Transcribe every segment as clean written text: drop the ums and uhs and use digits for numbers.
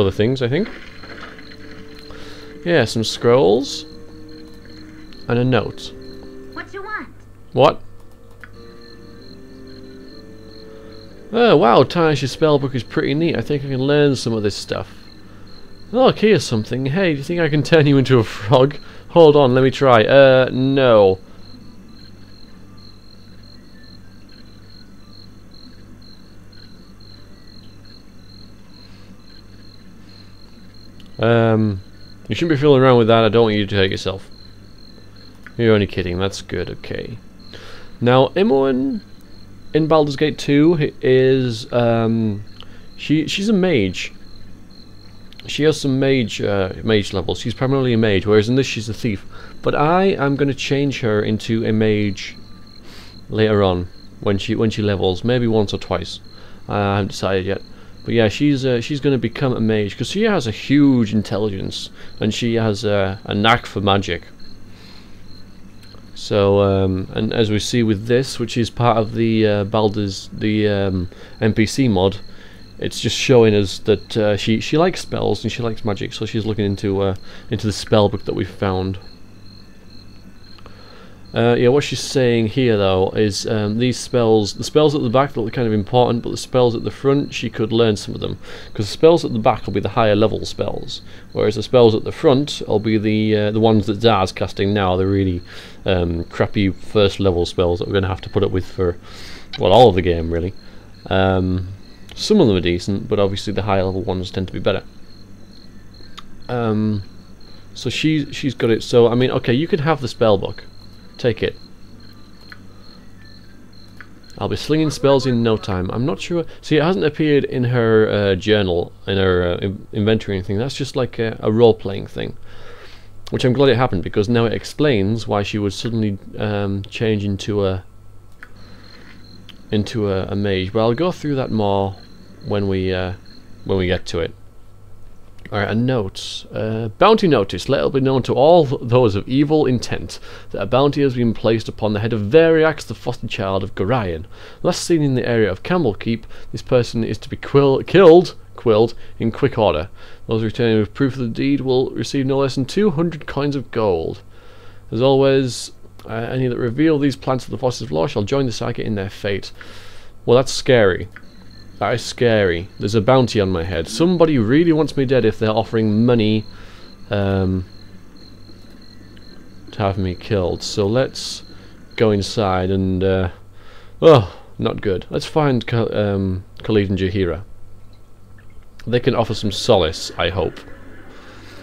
other things, I think. Yeah, some scrolls. And a note. What you want? What? Oh wow, Tanish's spellbook is pretty neat. I think I can learn some of this stuff. Oh, here's something. Hey, do you think I can turn you into a frog? Hold on, let me try. No. You shouldn't be fooling around with that. I don't want you to hurt yourself. You're only kidding. That's good. Okay. Now, Imoen in Baldur's Gate 2 is she's a mage. She has some mage levels. She's primarily a mage, whereas in this she's a thief. But I am going to change her into a mage later on when she levels, maybe once or twice. I haven't decided yet. But yeah, she's going to become a mage because she has a huge intelligence and she has a knack for magic. So and as we see with this, which is part of the Baldur's NPC mod, it's just showing us that she likes spells and she likes magic. So she's looking into the spell book that we found. Yeah, what she's saying here though is these spells, the spells at the back look kind of important, but the spells at the front she could learn some of them, because the spells at the back will be the higher level spells, whereas the spells at the front will be the ones that Zara's casting now, the really crappy first level spells that we're going to have to put up with for, well, all of the game really. Some of them are decent, but obviously the higher level ones tend to be better. So she's got it. So I mean, okay, you could have the spell book. Take it. I'll be slinging spells in no time. I'm not sure. See, it hasn't appeared in her journal, in her inventory or anything. That's just like a role-playing thing, which I'm glad it happened, because now it explains why she would suddenly change into a mage. But I'll go through that more when we get to it. Alright, a note. Bounty notice. Let it be known to all those of evil intent that a bounty has been placed upon the head of Variax, the foster child of Gorion. Last seen in the area of Candlekeep, this person is to be quilled in quick order. Those returning with proof of the deed will receive no less than 200 coins of gold. As always, any that reveal these plans to the forces of law shall join the Psychic in their fate. Well, that's scary. That is scary. There's a bounty on my head. Somebody really wants me dead if they're offering money to have me killed. So let's go inside and... oh, not good. Let's find Khalid and Jaheira. They can offer some solace, I hope.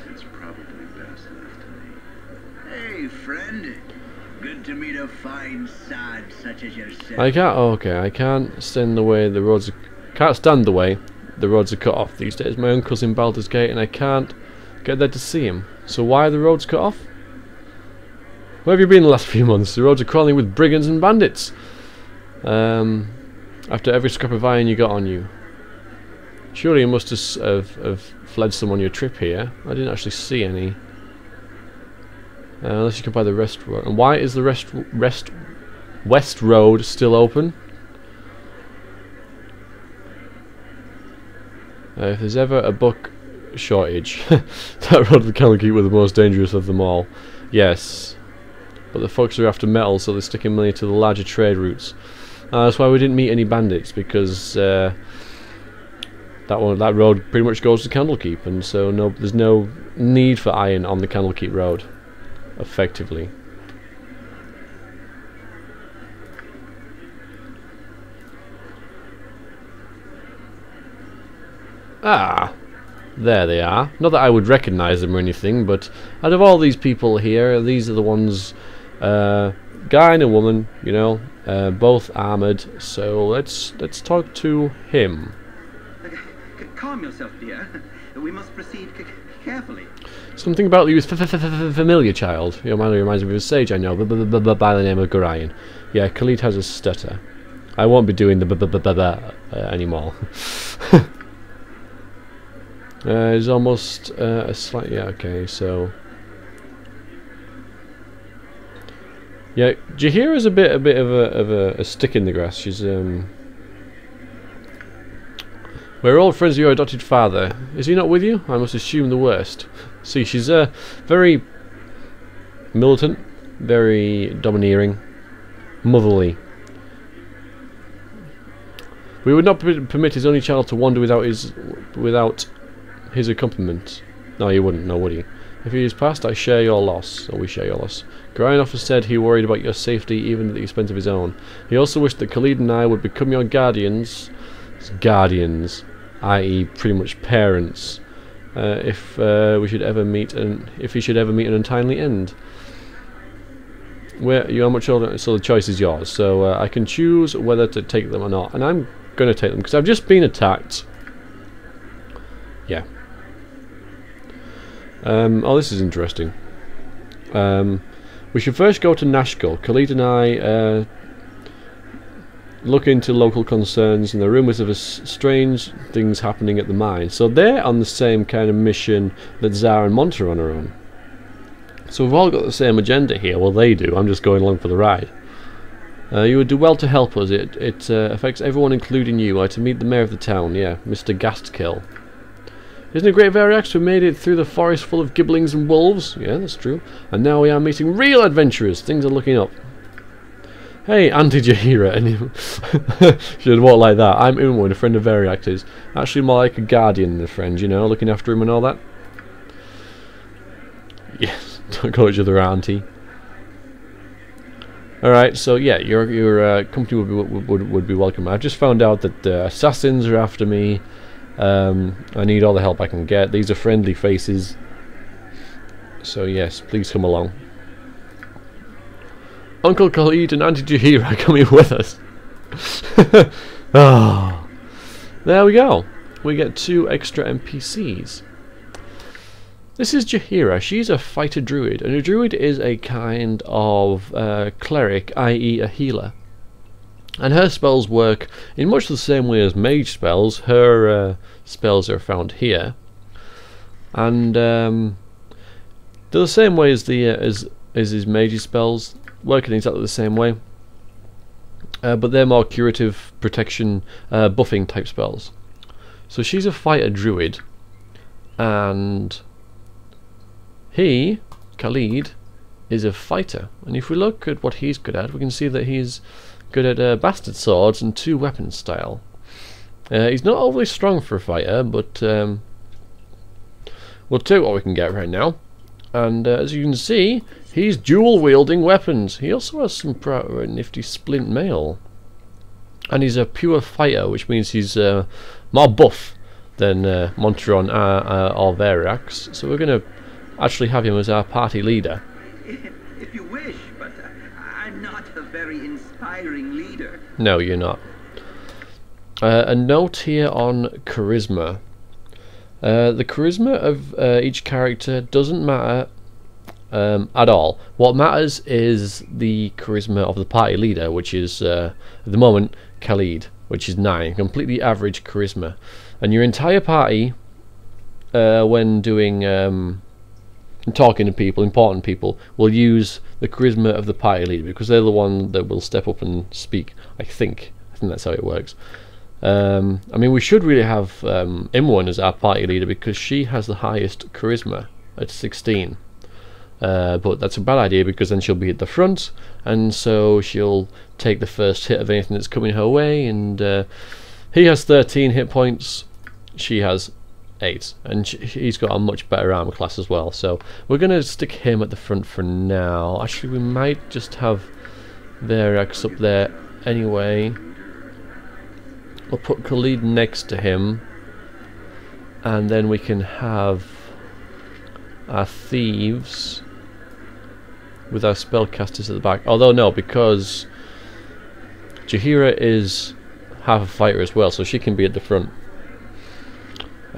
That's probably best left to me. Hey, friend. Good to meet a fine sod such as yourself. I can't... Oh, okay, I can't stand the way the roads... Can't stand the way the roads are cut off these days. My uncle's in Baldur's Gate and I can't get there to see him. So why are the roads cut off? Where have you been the last few months? The roads are crawling with brigands and bandits. After every scrap of iron you got on you. Surely you must have fled some on your trip here. I didn't actually see any. Unless you can buy the rest road. And why is the west road still open? If there's ever a book shortage, that road of Candlekeep was the most dangerous of them all. Yes, but the folks are after metal, so they're sticking money to the larger trade routes. That's why we didn't meet any bandits, because that road pretty much goes to Candlekeep, and so there's no need for iron on the Candlekeep road, effectively. Ah, there they are. Not that I would recognise them or anything, but out of all these people here, these are the ones, guy and a woman, you know, both armoured. So let's talk to him. Calm yourself, dear. We must proceed carefully. Something about you is familiar, child. Your man reminds me of a sage I know, by the name of Gorion. Yeah, Khalid has a stutter. I won't be doing the anymore. It's almost a slight... Yeah, okay, so... Yeah, Jaheira's a bit of a stick in the grass. She's... Well, We're old friends of your adopted father. Is he not with you? I must assume the worst. See, she's very militant, very domineering, motherly. We would not permit his only child to wander without his accompaniment. No, you wouldn't, no, would you? If he is passed, I share your loss, or we share your loss. Grinoff said he worried about your safety even at the expense of his own. He also wished that Khalid and I would become your guardians, i.e. pretty much parents, if he should ever meet an untimely end. Where you are much older, so the choice is yours. So I can choose whether to take them or not, and I'm going to take them because I've just been attacked. Yeah. Oh, this is interesting. We should first go to Nashkel. Khalid and I look into local concerns and the rumours of strange things happening at the mine. So they're on the same kind of mission that Zara and Monter are on her own. So we've all got the same agenda here. Well, they do. I'm just going along for the ride. You would do well to help us. It affects everyone, including you. I to meet the mayor of the town. Yeah, Mr. Gastkill. Isn't it great, Variax? We made it through the forest full of gibblings and wolves. Yeah, that's true. And now we are meeting real adventurers. Things are looking up. Hey, anti-Jahira. Should walk like that. I'm Unwin, a friend of Variax's. Actually more like a guardian than a friend, you know, looking after him and all that. Yes, don't call each other auntie. Alright, so yeah, your company would be welcome. I've just found out that assassins are after me. I need all the help I can get. These are friendly faces. So yes, please come along. Uncle Khalid and Auntie Jahira are coming with us. Oh, there we go. We get 2 extra NPCs. This is Jahira. She's a fighter druid, and a druid is a kind of cleric, i.e. a healer. And her spells work in much the same way as mage spells. Her spells are found here, and they're the same way as his mage spells, working exactly the same way. But they're more curative, protection, buffing type spells. So she's a fighter druid, and he, Khalid, is a fighter. And if we look at what he's good at, we can see that he's good at bastard swords and 2 weapon style. He's not overly strong for a fighter, but we'll take what we can get right now. And as you can see, he's dual wielding weapons. He also has some nifty splint mail, and he's a pure fighter, which means he's more buff than Monteron or Variax. So we're going to actually have him as our party leader. If you wish, but I'm not a very inspiring leader. No, you're not. A note here on charisma. The charisma of each character doesn't matter at all. What matters is the charisma of the party leader, which is at the moment Khalid, which is 9, completely average charisma. And your entire party, when doing talking to people, important people, will use the charisma of the party leader because they're the one that will step up and speak. I think that's how it works. I mean, we should really have Imwan as our party leader because she has the highest charisma at 16. But that's a bad idea because then she'll be at the front, and so she'll take the first hit of anything that's coming her way. And he has 13 hit points, she has 8, and he's got a much better armor class as well. So we're going to stick him at the front for now. Actually, we might just have Variax up there anyway. We'll put Khalid next to him, and then we can have our thieves with our spellcasters at the back. Although no, because Jahira is half a fighter as well, so she can be at the front.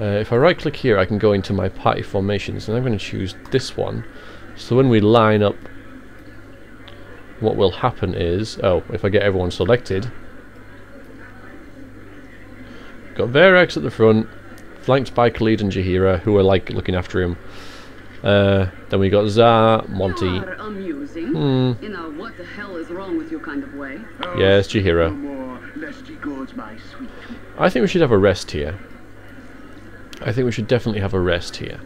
If I right click here, I can go into my party formations, and I'm going to choose this one. So when we line up, what will happen is, oh, if I get everyone selected, got Variax at the front, flanked by Khalid and Jahira, who are like looking after him. Then we got Zar, Monty. Amusing. You know, what the hell is wrong with your kind of way? Yes, Jahira. No more, lest he goes my sweet. I think we should have a rest here. I think we should definitely have a rest here.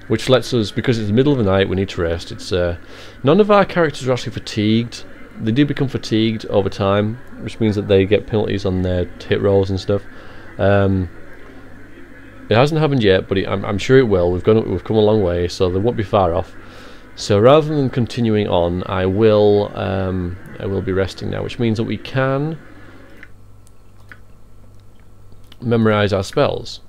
Which lets us, because it's the middle of the night, we need to rest. It's none of our characters are actually fatigued. They do become fatigued over time, which means that they get penalties on their hit rolls and stuff. It hasn't happened yet, but I'm sure it will. We've come a long way, so they won't be far off. So rather than continuing on, I will be resting now, which means that we can memorize our spells.